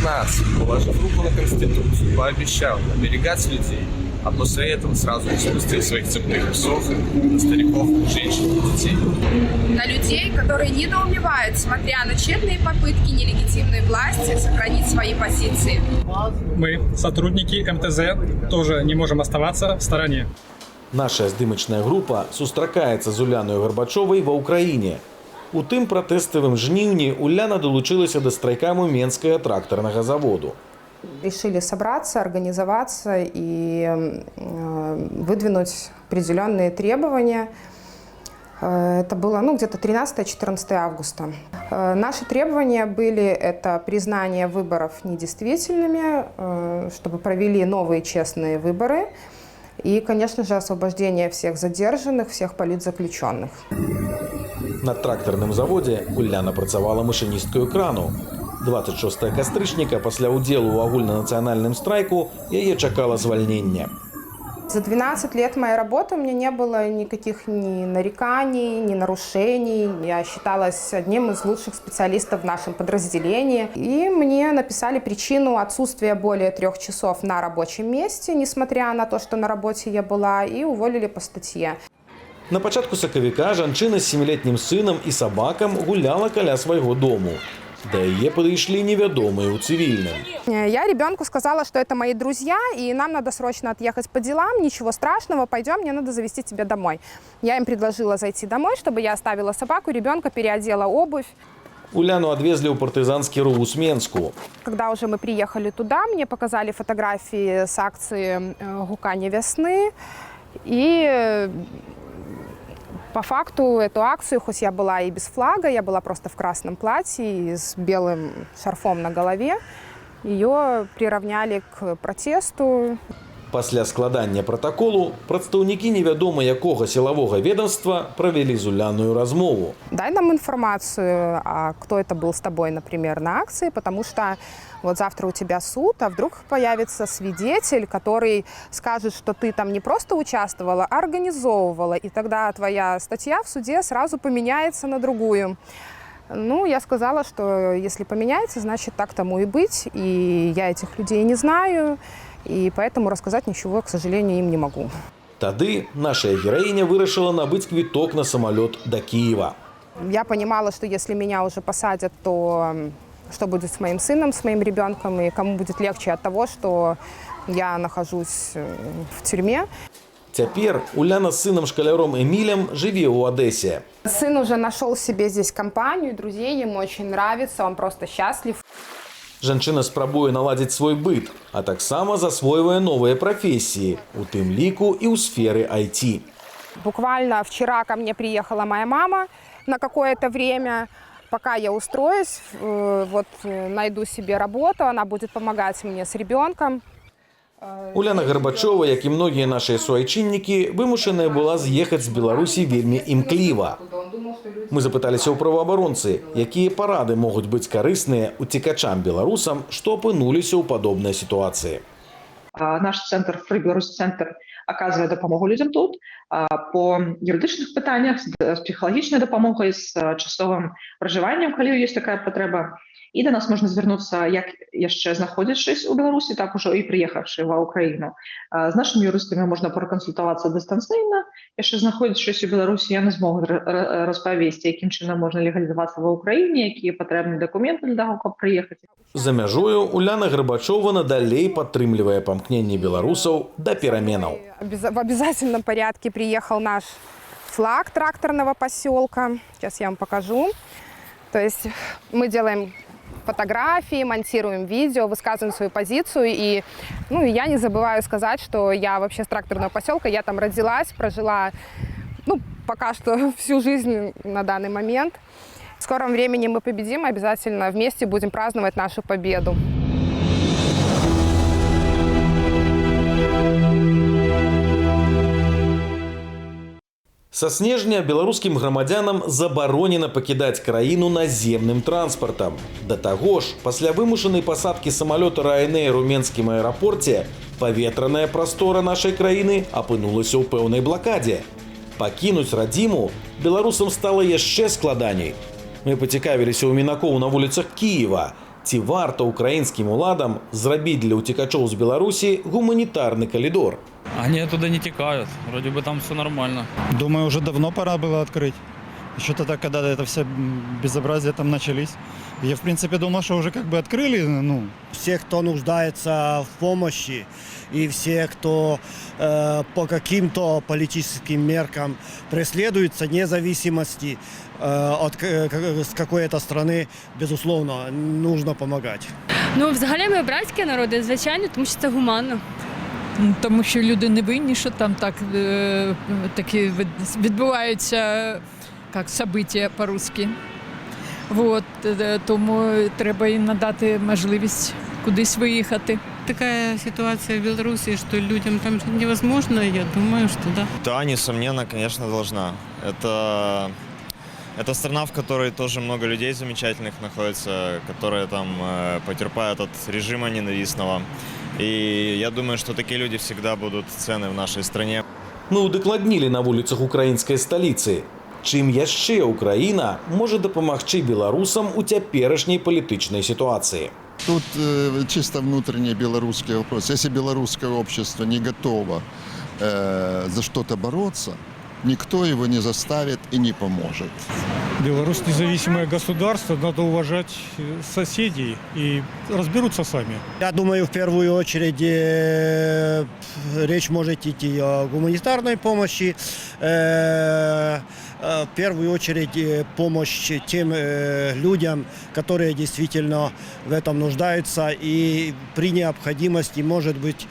нас, положив руку на Конституцию, пообещал оберегать людей, а после этого сразу спустил своих цепных псов на стариков, женщин и детей. На людей, которые недоумевают, смотря на тщетные попытки нелегитимной власти сохранить свои позиции. Мы, сотрудники МТЗ, тоже не можем оставаться в стороне. Наша здымачная група сустракаецца з Уляною Гарбачовай ва ўкраіне. У тым пратэставым жніўні Уляна долучилася до страйка Мюменскага тракторного заводу. Решили собраться, организоваться и выдвинуть определенные требования. Это было где-то 13-14 августа. Наши требования были это признание выборов недействительными, чтобы провели новые честные выборы и, конечно же, освобождение всех задержанных, всех политзаключенных. На тракторным заводе Уляна працавала машиністкаю крану. 26 кастрычніка пасля ўдзелу ў агульнанацыянальным страйку яе чакала звальнення. За 12 лет моей работы у меня не было никаких ни нареканий, ни нарушений. Я считалась одним из лучших специалистов в нашем подразделении. И мне написали причину отсутствия более 3 часов на рабочем месте, несмотря на то, что на работе я была, и уволили по статье. На пачатку сакавіка жанчына з 7-летнім сынам і сабакам гуляла каля свайго дому. Да яе подошли неведомые у цивильном. Я ребенку сказала, что это мои друзья, и нам надо срочно отъехать по делам, ничего страшного, пойдем, мне надо завезти тебя домой. Я им предложила зайти домой, чтобы я оставила собаку, ребенка, переодела обувь. Уляну отвезли в партизанский РУ Усменску. Когда уже мы приехали туда, мне показали фотографии с акции «Гуканье весны». И по факту эту акцию, хоть я была и без флага, я была просто в красном платье и с белым шарфом на голове, ее приравняли к протесту. Пасля складання протоколу прадстаўнікі невядома якога силового ведомства провели з Уляною размову. Дай нам информацию, а кто это был с тобой, например, на акции, потому что вот завтра у тебя суд, а вдруг появится свидетель, который скажет, что ты там не просто участвовала, а организовывала, и тогда твоя статья в суде сразу поменяется на другую. Ну, я сказала, что если поменяется, значит, так тому и быть, и я этих людей не знаю, и поэтому рассказать ничего, к сожалению, им не могу. Тады наша героиня вырашила набыть квиток на самолет до Киева. Я понимала, что если меня уже посадят, то что будет с моим сыном, с моим ребенком, и кому будет легче от того, что я нахожусь в тюрьме. Теперь Уляна с сыном-школяром Эмилем живет в Одессе. Сын уже нашел себе здесь компанию, друзей, ему очень нравится, он просто счастлив. Жанчына спрабуе наладзіць свой быт, а таксама засвойвае новыя прафесіі, у тым ліку і ў сферы IT. Буквально вчера ко мне приехала моя мама на какое-то время. Пока я устроюсь, вот найду себе работу, она будет помогать мне с ребенком. Уляна Гарбачова, як і многія нашыя суайчыннікі, вымушаная была з'ехаць з Беларусі вельмі імкліва. Мы запыталіся ў праваабаронцы, якія парады могуць быць карысныя уцекачам-беларусам, што апынуліся ў падобнай сітуацыі. Наш центр «Free Belarus Center» оказывает допомогу людям тут по юридичных питаннях, с психологічною допомогою, з часовим проживанням, коли є така потреба. І до нас можна звернутися, як ще знаходячись у Білорусі, так уже і приїхавши в Україну. З нашими юристами можна проконсультуватися дистанційно. Якщо знаходячись у Білорусі, я не зможу розповісти, яким чином можна легалізуватися в Україні, які потрібні документи для того, щоб приїхати. За мяжою Уляна Гарбачова надалей падтрымлівае памкненне беларусаў да пераменаў. В обязательном порядке приехал наш флаг тракторного поселка. Сейчас я вам покажу. То есть мы делаем фотографии, монтируем видео, высказываем свою позицию. И я не забываю сказать, что я вообще с тракторного поселка, я там родилась, прожила пока что всю жизнь на данный момент. В скором времени мы победим, обязательно вместе будем праздновать нашу победу. Са снежня беларускім грамадзянам забаронена пакідаць краіну наземным транспартам. Да таго ж, пасля вымушанай пасадкі самалёта Ryanair у Менскім аэрапорце, паветраная прастора нашай краіны апынулася ў пэўнай блакадзе. Пакінуць радзіму беларусам стала яшчэ складаней. Мы пацікавіліся ў мінакоў на вуліцах Кіева. Ці варта украінскім уладам зрабіць для утекачоў з Беларусі гуманітарны калідор? Они оттуда не текают. Вроде бы там все нормально. Думаю, уже давно пора было открыть. Еще тогда, когда это все безобразия там начались. Я, в принципе, думал, что уже как бы открыли, ну. Все, кто нуждается в помощи, и все, кто по каким-то политическим меркам преследуется, вне зависимости с какой-то страны, безусловно, нужно помогать. Ну, взагалі ми братські народи, звичайно, тому що це гуманно. Тому що люди не винні, що там такі відбуваються, як события по-русски. Вот, тому треба їм надати можливість кудись виїхати. Такая ситуация в Беларуси, что людям там жить невозможно, я думаю, что да. Да, несомненно, конечно, должна. Это страна, в которой тоже много людей замечательных находится, которые там потерпают от режима ненавистного. И я думаю, что такие люди всегда будут ценны в нашей стране. Мы удакладнілі на вуліцах украінскай сталіцы. Чым яшчэ Украіна можа дапамагчы беларусам у цяперашняй палітычнай сітуацыі? Тут чисто внутренний белорусский вопрос. Если белорусское общество не готово за что-то бороться, никто его не заставит и не поможет. Беларусь независимое государство, надо уважать соседей и разберутся сами. Я думаю, в первую очередь речь может идти о гуманитарной помощи, в первую очередь помощь тем людям, которые действительно в этом нуждаются и при необходимости, может быть,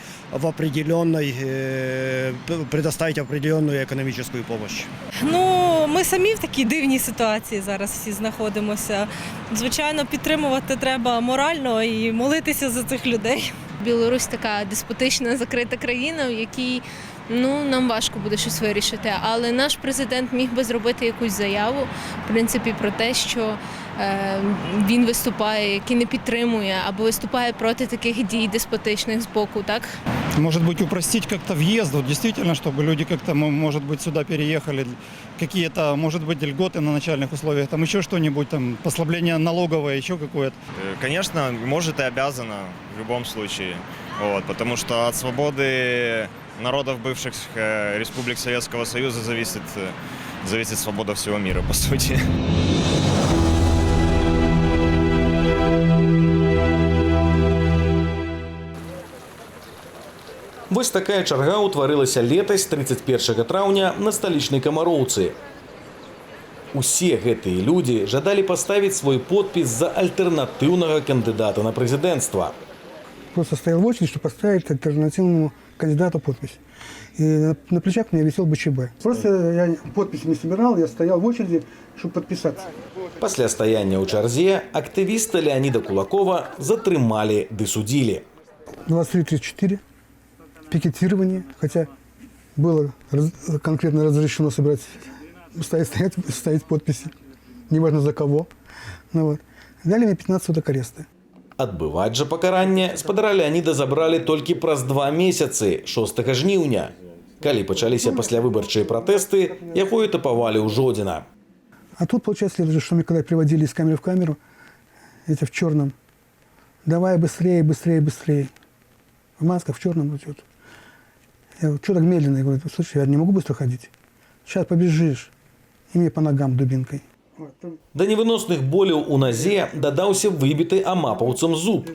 предоставить определенную экономическую помощь. Ну, ми самі в такій дивній ситуації зараз всі знаходимося. Звичайно, підтримувати треба морально і молитися за цих людей. Білорусь така деспотична, закрита країна, в якій нам важко буде щось вирішити. Але наш президент міг би зробити якусь заяву, в принципі, про те, що він виступає, який не підтримує, або виступає проти таких дій деспотичних з боку, так? Может быть, упростить как-то въезд, вот действительно, чтобы люди как-то, может быть, сюда переехали, какие-то, может быть, льготы на начальных условиях, там еще что-нибудь, там, послабление налоговое, еще какое-то. Конечно, может и обязана в любом случае, вот, потому что от свободы народов бывших республик Советского Союза зависит свобода всего мира, по сути. Вось такая чарга ўтварылася летась 31 траўня на сталічнай Камароўцы. Усе гэтыя людзі жадалі паставіць свой подпіс за альтэрнатыўнага кандыдата на прэзідэнцтва. Просто стоял в очередь, чтобы поставить альтернативному кандидату подпись. И на плечах у меня висел БЧБ. Просто я подпись не собирал, я стоял в очереди, чтобы подписаться. Пасля стаяння ў чарзе актывіста Леонида Кулакова затрымалі ды судзілі. 23-34. Пикетирование, хотя было конкретно разрешено ставить подписи, неважно за кого. Дали мне 15 суток ареста. Адбываць жа пакаранне спадара Леонида забралі толькі праз 2 месяцы, 6 жніўня. Калі пачаліся паслявыбарчыя пратэсты, яго этапавалі ў Жодзіна. А тут, получается, следует, что мы когда приводили из камеры в камеру, эти в черном, давай быстрее, быстрее, быстрее. В масках в черном идет. Я говорю, что так медленно? Я говорю, слушай, я не могу быстро ходить. Сейчас побежишь. И мне по ногам дубинкой. Да невыносных боляў у назе дадаўся выбіты амапаўцам зуб.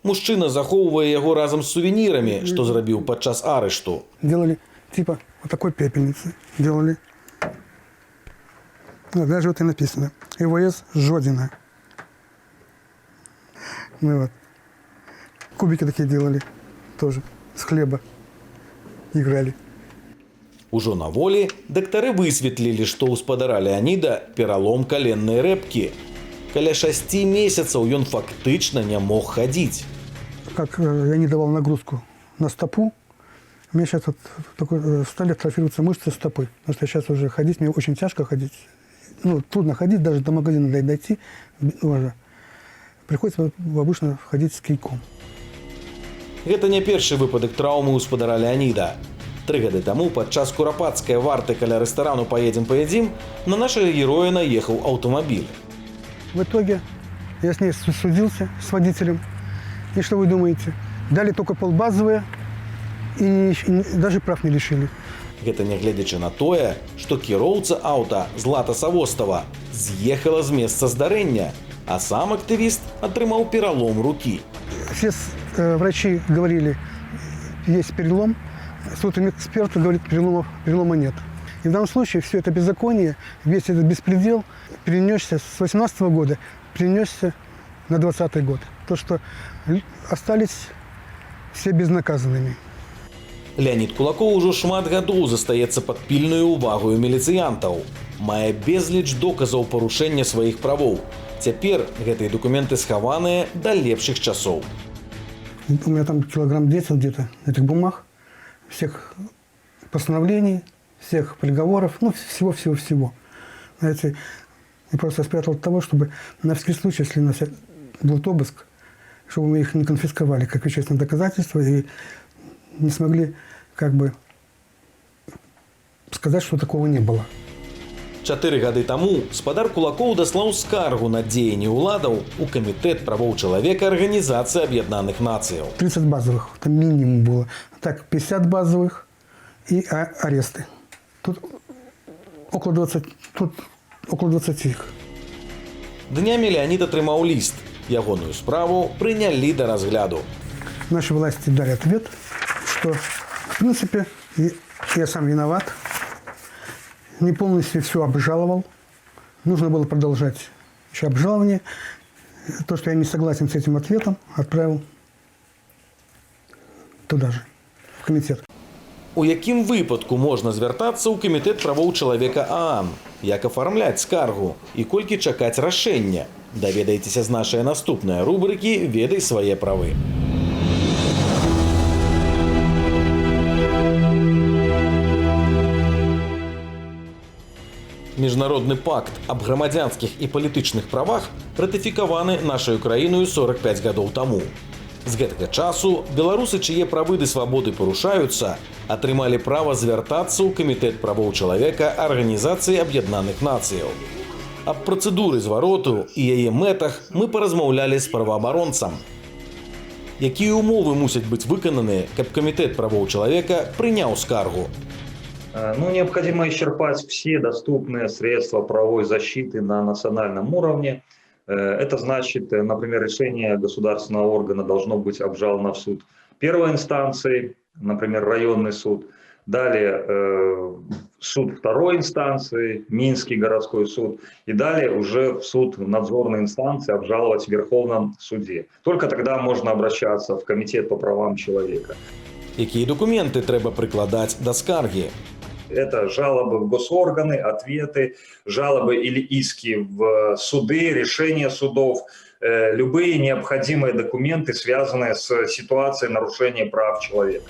Мужчына захоўвае яго разам з сувенірамі, што зрабіў падчас арышту. Делали типа вот такой пепельницы. Делали. Даже вот и написано. ИВС Жодина. Кубики такие делали тоже. С хлеба играли. Ужо на волі дактары высветлілі, што ў спадара Леонида пералом каленнай рэпкі. Каля 6 месяцаў ён фактычна не мог хадзіць. Как я не давал нагрузку на стопу, у меня сейчас стали атрофироваться мышцы стопы. Потому что сейчас уже ходить, мне очень тяжко ходить. Трудно ходить, даже до магазина дойти. Приходится обычно ходить с кийком. Гэта не першы выпадак траўмы ў спадара Леонида. 3 гады таму падчас курапацкай варты каля рэстарану «Поедем, поедим» на нашага героя наехаў аўтамабіль. В итоге Я с ней судился, с водителем. И что вы думаете? Дали только полбазовые и даже прав не лишили. Гэта нягледзячы на тое, што кіроўца аўта Злата Савостава з'ехала з месца здарэння, а сам актывіст атрымаў пералом рукі. Все врачи говорили, есть перелом. Судмедэксперт говорит, перелома нет. И в данном случае все это беззаконие, весь этот беспредел перенесся с 2018 года, перенесся на 2020 год. То, что остались все безнаказанными. Леонид Кулаков ужо шмат гадоў застаецца пад пільнаю увагаю міліцыянтаў. Мае безліч доказаў парушэння сваіх правоў. Цяпер гэтыя документы схаваныя да лепшых часоў. У меня там килограмм 10 где-то этих бумаг, всех постановлений, всех приговоров, ну, всего-всего-всего. Знаете, я просто спрятал от того, чтобы на всякий случай, если у нас будет обыск, чтобы мы их не конфисковали как вещественное доказательство и не смогли как бы сказать, что такого не было. 4 гады таму спадар Кулакоў даслаў скаргу на дзеянні ўладаў у Камітэт правоў чалавека Арганізацыі Аб'яднаных Нацыяў. 30 базовых, там минимум было. Так, 50 базовых и аресты. Тут около 20 их. Днямі Леонид атрымаў ліст. Ягоную справу прынялі да разгляду. Наши власти дали ответ, что, в принципе, я сам виноват. Не полностью все обжаловал. Нужно было продолжать еще обжалование. То, что я не согласен с этим ответом, отправил туда же, в комитет. У якім выпадку можна звяртацца ў Камітэт правоў чалавека ААН? Як афармляць скаргу? І колькі чакаць рашэння? Даведайцеся з нашай наступнай рубрыкі «Ведай свае правы». Міжнародны пакт аб грамадзянскіх і палітычных правах ратыфікаваны нашаю краіною 45 гадоў таму. З гэтага часу беларусы, чые правы ды свабоды парушаюцца, атрымалі права звяртацца ў Камітэт правоў чалавека Арганізацыі Аб'яднаных Нацыяў. Аб працэдуры звароту і яе мэтах мы паразмаўлялі з праваабаронцам. Якія умовы мусяць быць выкананыя, каб Камітэт правоў чалавека прыняў скаргу? Необходимо исчерпать все доступные средства правовой защиты на национальном уровне. Это значит, например, решение государственного органа должно быть обжаловано в суд первой инстанции, например, районный суд. Далее суд второй инстанции, Минский городской суд. И далее уже в суд надзорной инстанции обжаловать в Верховном суде. Только тогда можно обращаться в Комитет по правам человека. Какие документы треба прикладать до скарги? Это жалобы в госорганы, ответы, жалобы или иски в суды, решения судов, любые необходимые документы, связанные с ситуацией нарушения прав человека.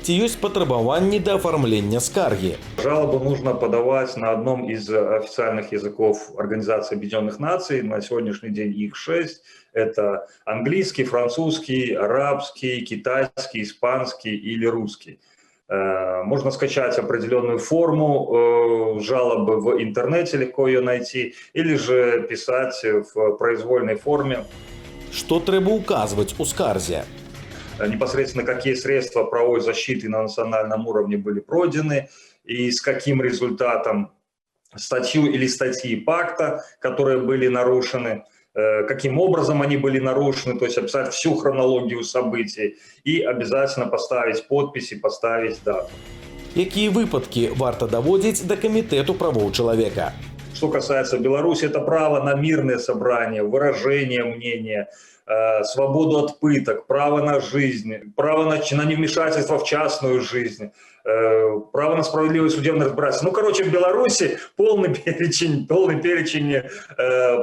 Ці ёсць патрабаванні да афармлення скаргі? Жалобу нужно подавать на одном из официальных языков Организации Объединенных Наций. На сегодняшний день их 6. Это английский, французский, арабский, китайский, испанский или русский. Можно скачать определенную форму жалобы в интернете, легко ее найти, или же писать в произвольной форме. Что треба указывать у скарзе? Непосредственно какие средства правовой защиты на национальном уровне были пройдены и с каким результатом статью или статьи пакта, которые были нарушены, каким образом они были нарушены, то есть описать всю хронологию событий и обязательно поставить подпись и поставить дату. Какие выпадки варто доводить до Комитету правоў чалавека? Что касается Беларуси, это право на мирное собрание, выражение мнения, свободу от пыток, право на жизнь, право на невмешательство в частную жизнь, право на справедливое судебное разбирательство. Ну, короче, в Беларуси полный перечень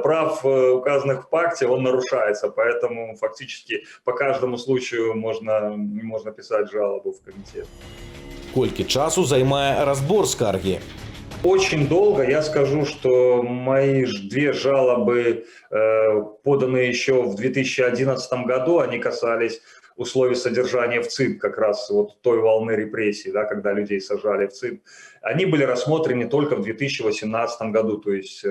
прав, указанных в пакте, он нарушается. Поэтому фактически по каждому случаю можно писать жалобу в комитет. Колькі часу займае разбор скарги? Очень долго. Я скажу, что мои 2 жалобы, поданные еще в 2011 году, они касались условий содержания в ЦИП, как раз вот той волны репрессий, да, когда людей сажали в ЦИП, они были рассмотрены только в 2018 году, то есть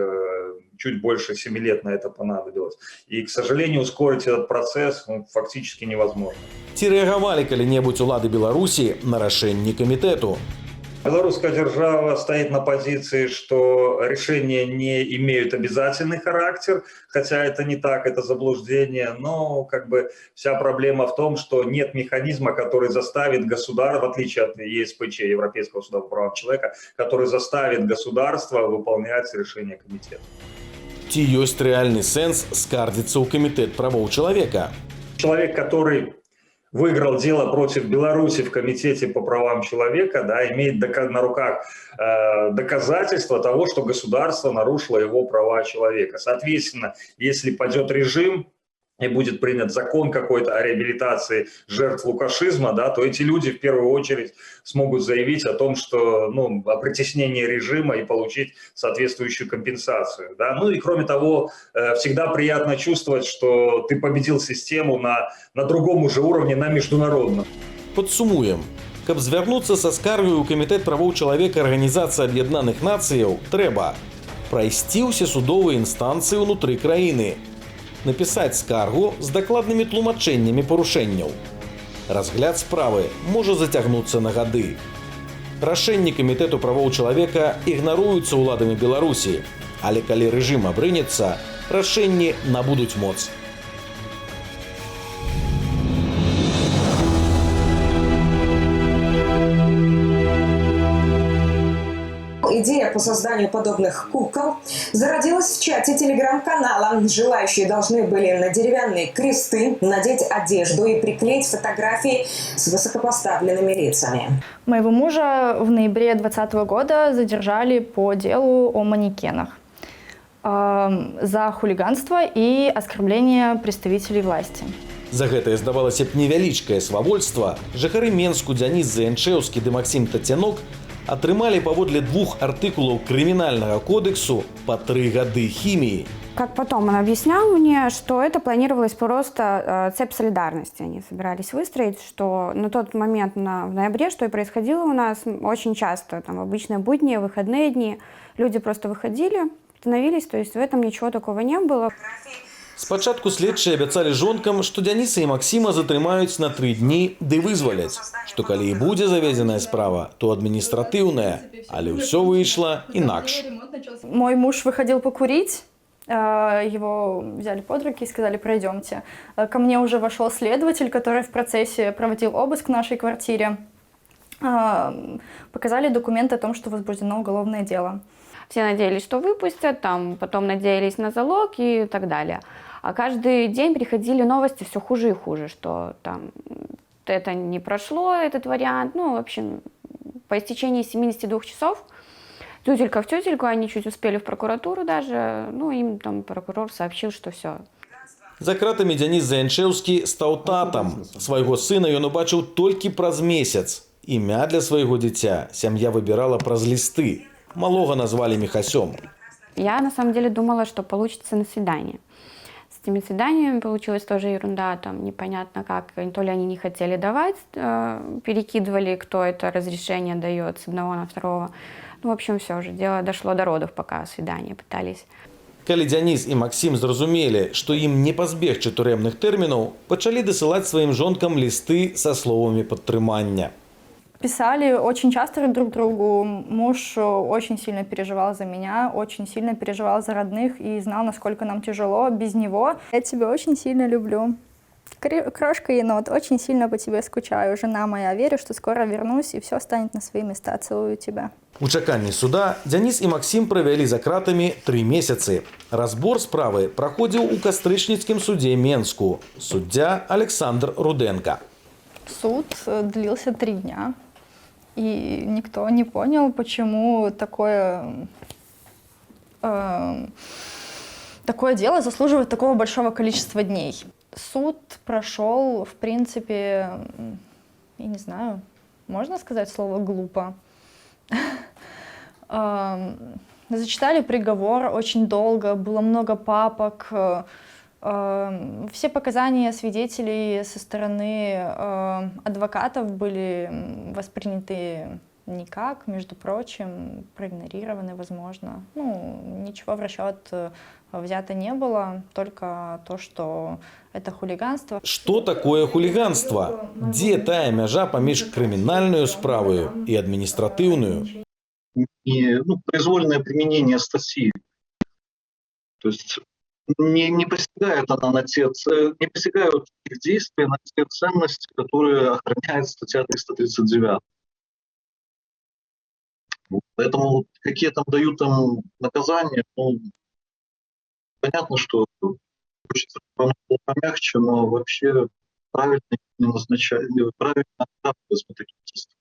чуть больше 7 лет на это понадобилось. И, к сожалению, ускорить этот процесс фактически невозможно. Ці рэагавалі калі-небудзь улады Беларусі на рашэнні камітэту? Белорусская держава стоит на позиции, что решения не имеют обязательный характер, хотя это не так, это заблуждение, но как бы вся проблема в том, что нет механизма, который заставит государство, в отличие от ЕСПЧ, Европейского суда по правам человека, который заставит государство выполнять решения комитета. Ці ёсць рэальны сэнс скардзіцца ў камітэт правоў чалавека? Человек, который выиграл дело против Беларуси в Комитете по правам человека, да, имеет на руках доказательства того, что государство нарушило его права человека. Соответственно, если падет режим и будет принят закон какой-то о реабилитации жертв лукашизма, да, то эти люди в первую очередь смогут заявить о том, что, о притеснении режима и получить соответствующую компенсацию. Да. Ну и кроме того, всегда приятно чувствовать, что ты победил систему на другом уже уровне, на международном. Падсумуем. Каб звярнуцца са скаргаю ў Камітэт правоў чалавека Арганізацыі Аб'яднаных Нацыяў, трэба прайсці ўсе судовыя інстанцыі ўнутры краіны, напісаць скаргу з дакладнымі тлумачэннямі парушэнняў. Разгляд справы можа зацягнуцца на гады. Рашэнні Камітэту правоў чалавека ігнаруюцца ўладамі Беларусі, але калі рэжым абрынецца, рашэнні набудуць моц. Идея по созданию подобных кукол зародилась в чате телеграм-канала. Желающие должны были на деревянные кресты надеть одежду и приклеить фотографии с высокопоставленными лицами. Моего мужа в ноябре 2020 года задержали по делу о манекенах за хулиганство и оскорбление представителей власти. За гэтае, здавалася б, невялічкае свавольства жыхары Менску Дзяніс Заянчэўскі ды Максім Тацянок атрымалі паводле 2 артыкулаў Крымінальнага кодексу по 3 гады химии. Как потом он объяснял мне, что это планировалось просто цепь солидарности. Они собирались выстроить, что на тот момент в ноябре, что и происходило у нас очень часто, там, обычные будни, выходные дни, люди просто выходили, становились, то есть в этом ничего такого не было. Спачатку следчыя абяцалі жонкам, што Дзяніса і Максіма затрымаюць на 3 дні ды вызваляць, што калі і будзе заведзеная справа, то адміністратыўная, але ўсё выйшла інакш. Мой муж выходил покурить, его взяли под руки и сказали: пройдемте. Ко мне уже вошел следователь, который в процессе проводил обыск в нашей квартире. Показали документы о том, что возбуждено уголовное дело. Все надеялись, что выпустят, там, потом надеялись на залог и так далее. А каждый день приходили новости все хуже и хуже, что там это не прошло, этот вариант. Ну, в общем, по истечении 72 часов тютелька в тютельку, они чуть успели в прокуратуру даже, ну, им там прокурор сообщил, что все. За кратамі Дзяніс Заянчэўскі стаў татам. Свайго сына ён убачыў толькі праз месяц. Імя для свайго дзіця сям'я выбірала праз лісты. Малого назвали Михасем. Я на самом деле думала, что получится на свидание. С этими свиданиями получилась тоже ерунда, там непонятно как, то ли они не хотели давать, перекидывали, кто это разрешение дает с одного на второго. Ну, в общем, все же, дело дошло до родов, пока свидания пытались. Калі Дзяніс і Максім зразумелі, што ім не пазбегчы турэмных тэрмінаў, пачалі дасылаць сваім жонкам лісты са словамі падтрымання. Писали очень часто друг другу. Муж очень сильно переживал за меня, очень сильно переживал за родных и знал, насколько нам тяжело без него. Я тебя очень сильно люблю. Крошка енот, очень сильно по тебе скучаю. Жена моя, верю, что скоро вернусь и все станет на свои места. Целую тебя. У чаканні суда Дзяніс і Максім правялі за кратамі 3 месяцы. Разбор справы праходзіў у кастрычніцкім судзе Менску. Суддзя Александр Руденко. Суд длился 3 дня. И никто не понял, почему такое дело заслуживает такого большого количества дней. Суд прошел, в принципе, я не знаю, можно сказать слово «глупо». Зачитали приговор очень долго, было много папок, Все показания свидетелей со стороны адвокатов были восприняты никак, между прочим, проигнорированы, возможно. Ничего в расчет взято не было, только то, что это хулиганство. Что такое хулиганство? Где тая мяжа паміж крымінальную справою и административную? Произвольное применение статьи. То есть не посягает она на не посягают их действия на те ценности, которые охраняет статья 339. Поэтому какие там дают им наказания, понятно, что хочется помягче, но вообще правильно не назначать, правильно оправдывать такие действия.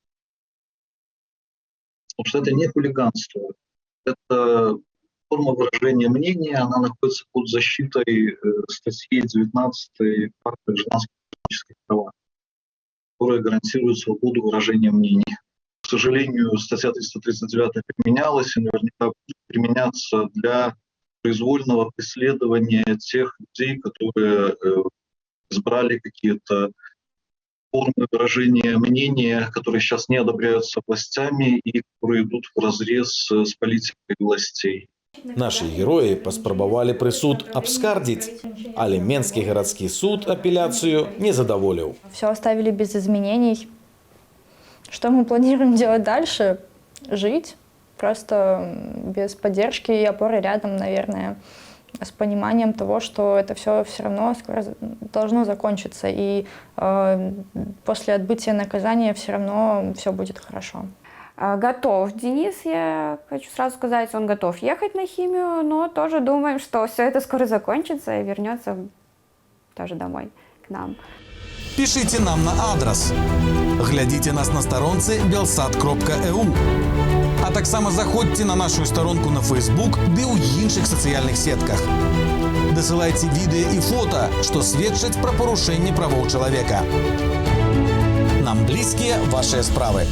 Потому что это не хулиганство, это форма выражения мнения, она находится под защитой статьи 19 Пакта гражданских и политических прав, которая гарантирует свободу выражения мнений. К сожалению, статья 339 применялась и наверняка будет применяться для произвольного преследования тех людей, которые избрали какие-то формы выражения мнения, которые сейчас не одобряются властями и которые идут вразрез с политикой властей. Наши герои паспрабавалі прысуд абскардзіць, але Менскі гарадскі суд апеляцыю не задаволіў. Все оставили без изменений. Что мы планируем делать дальше? Жить. Просто без поддержки и опоры рядом, наверное, с пониманием того, что это все равно скоро должно закончиться. И после отбытия наказания все равно все будет хорошо. Готов Денис, я хочу сразу сказать, он готов ехать на химию, но тоже думаем, что все это скоро закончится и вернется тоже домой к нам. Пишите нам на адрес. Глядите нас на сторонце belsat.eu. А таксама заходьте на нашу сторонку на Facebook ды ў іншых сацыяльных сетках. Дасылайце відэа і фота, што сведчаць пра парушэнне правоў чалавека. Нам блізкія вашыя справы.